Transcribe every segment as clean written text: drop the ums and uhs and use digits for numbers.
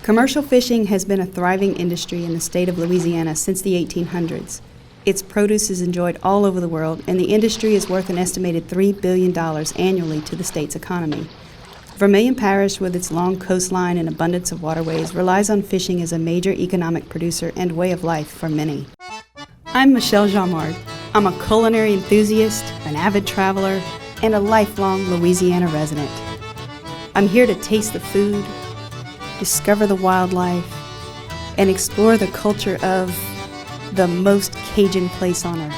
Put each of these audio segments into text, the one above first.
Commercial fishing has been a thriving industry in the state of Louisiana since the 1800s. Its produce is enjoyed all over the world, and the industry is worth an estimated $3 billion annually to the state's economy. Vermilion Parish, with its long coastline and abundance of waterways, relies on fishing as a major economic producer and way of life for many. I'm Michelle Jamard. I'm a culinary enthusiast, an avid traveler, and a lifelong Louisiana resident. I'm here to taste the food, discover the wildlife, and explore the culture of the most Cajun place on earth.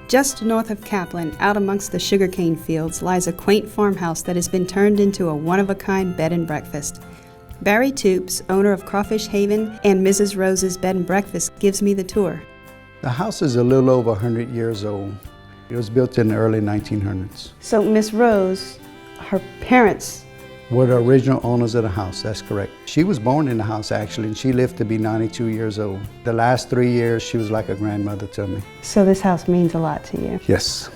Just north of Kaplan, out amongst the sugarcane fields, lies a quaint farmhouse that has been turned into a one-of-a-kind bed and breakfast. Barry Toops, owner of Crawfish Haven and Mrs. Rose's Bed and Breakfast, gives me the tour. The house is a little over 100 years old. It was built in the early 1900s. So Miss Rose, her parents were the original owners of the house, that's correct. She was born in the house actually, and she lived to be 92 years old. The last 3 years, she was like a grandmother to me. So this house means a lot to you? Yes.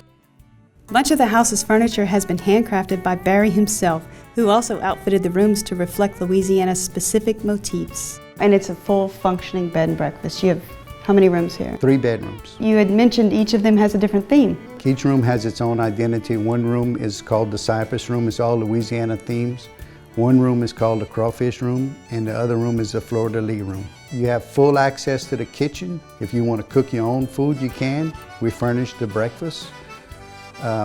Much of the house's furniture has been handcrafted by Barry himself, who also outfitted the rooms to reflect Louisiana's specific motifs. And it's a full functioning bed and breakfast. You have how many rooms here? 3 bedrooms. You had mentioned each of them has a different theme. Each room has its own identity. One room is called the Cypress Room. It's all Louisiana themes. One room is called the Crawfish Room, and the other room is the Fleur de Lis Room. You have full access to the kitchen. If you want to cook your own food, you can. We furnish the breakfast.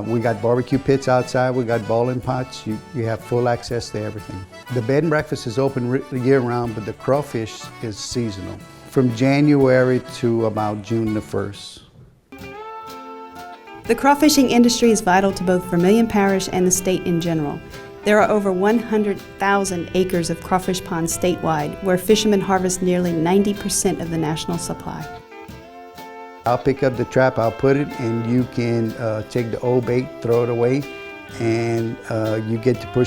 We got barbecue pits outside. We got boiling pots. You have full access to everything. The bed and breakfast is open year-round, but the crawfish is seasonal, from January to about June the 1st. The crawfishing industry is vital to both Vermilion Parish and the state in general. There are over 100,000 acres of crawfish ponds statewide, where fishermen harvest nearly 90% of the national supply. I'll pick up the trap, I'll put it, and you can take the old bait, throw it away, and you get to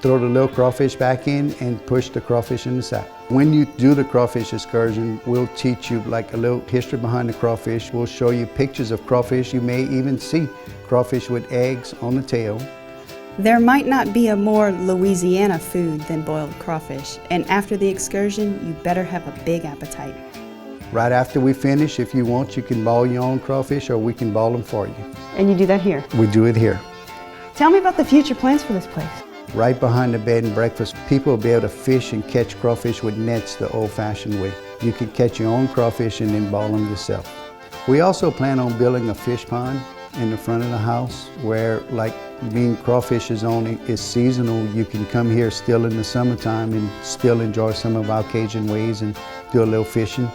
throw the little crawfish back in and push the crawfish in the sack. When you do the crawfish excursion, we'll teach you like a little history behind the crawfish. We'll show you pictures of crawfish. You may even see crawfish with eggs on the tail. There might not be a more Louisiana food than boiled crawfish, and after the excursion, you better have a big appetite. Right after we finish, if you want, you can boil your own crawfish, or we can boil them for you. And you do that here? We do it here. Tell me about the future plans for this place. Right behind the bed and breakfast, people will be able to fish and catch crawfish with nets the old-fashioned way. You can catch your own crawfish and then boil them yourself. We also plan on building a fish pond in the front of the house where, like being crawfish is seasonal, you can come here still in the summertime and still enjoy some of our Cajun ways and do a little fishing.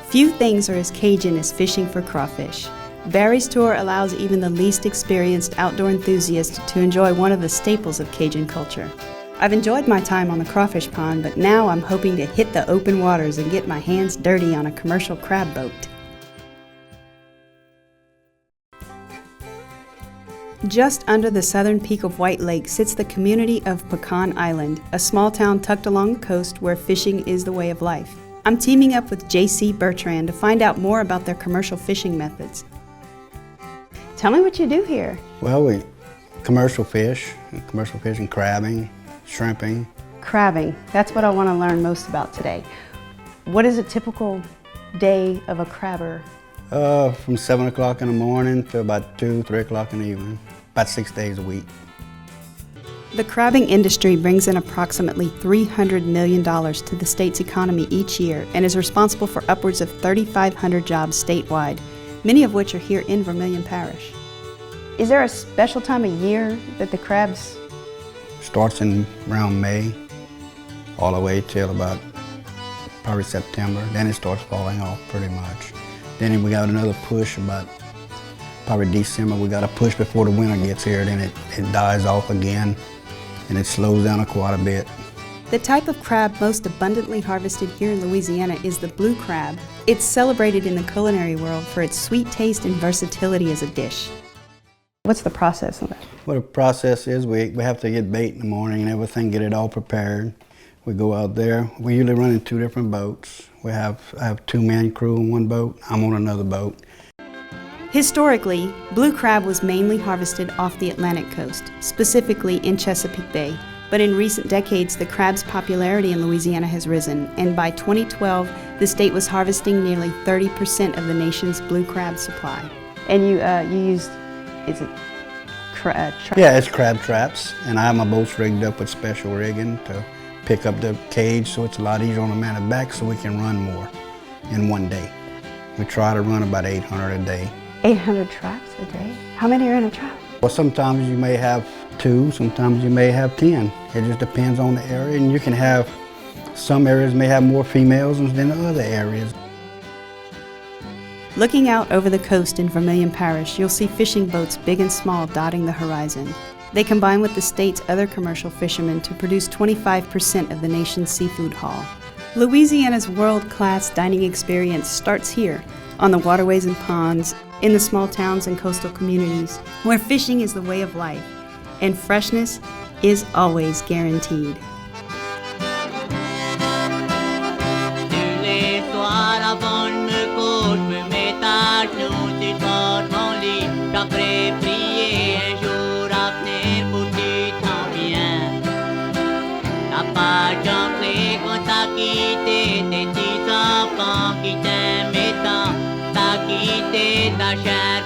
Few things are as Cajun as fishing for crawfish. Barry's tour allows even the least experienced outdoor enthusiast to enjoy one of the staples of Cajun culture. I've enjoyed my time on the crawfish pond, but now I'm hoping to hit the open waters and get my hands dirty on a commercial crab boat. Just under the southern peak of White Lake sits the community of Pecan Island, a small town tucked along the coast where fishing is the way of life. I'm teaming up with J.C. Bertrand to find out more about their commercial fishing methods. Tell me what you do here. Well, we commercial fish and crabbing, shrimping. Crabbing, that's what I want to learn most about today. What is a typical day of a crabber? From 7 o'clock in the morning to about 2, 3 o'clock in the evening, about 6 days a week. The crabbing industry brings in approximately $300 million to the state's economy each year and is responsible for upwards of 3,500 jobs statewide, many of which are here in Vermilion Parish. Is there a special time of year that the crabs? Starts in around May, all the way till about probably September. Then it starts falling off pretty much. Then we got another push about probably December. We got a push before the winter gets here. Then it dies off again, and it slows down quite a bit. The type of crab most abundantly harvested here in Louisiana is the blue crab. It's celebrated in the culinary world for its sweet taste and versatility as a dish. What's the process of that? Well, the process is we have to get bait in the morning and everything, get it all prepared. We go out there. We usually run in 2 different boats. I have 2-man crew on one boat. I'm on another boat. Historically, blue crab was mainly harvested off the Atlantic coast, specifically in Chesapeake Bay. But in recent decades, the crab's popularity in Louisiana has risen, and by 2012, the state was harvesting nearly 30% of the nation's blue crab supply. And you used, is it Yeah, it's crab traps, and I have my boats rigged up with special rigging to pick up the cage, so it's a lot easier on the man's back, so we can run more in one day. We try to run about 800 a day. 800 traps a day? How many are in a trap? Well, sometimes you may have 2, sometimes you may have 10. It just depends on the area, and you can have, some areas may have more females than other areas. Looking out over the coast in Vermilion Parish, you'll see fishing boats big and small dotting the horizon. They combine with the state's other commercial fishermen to produce 25% of the nation's seafood haul. Louisiana's world-class dining experience starts here, on the waterways and ponds, in the small towns and coastal communities, where fishing is the way of life, and freshness is always guaranteed. Ta quitter ta chair.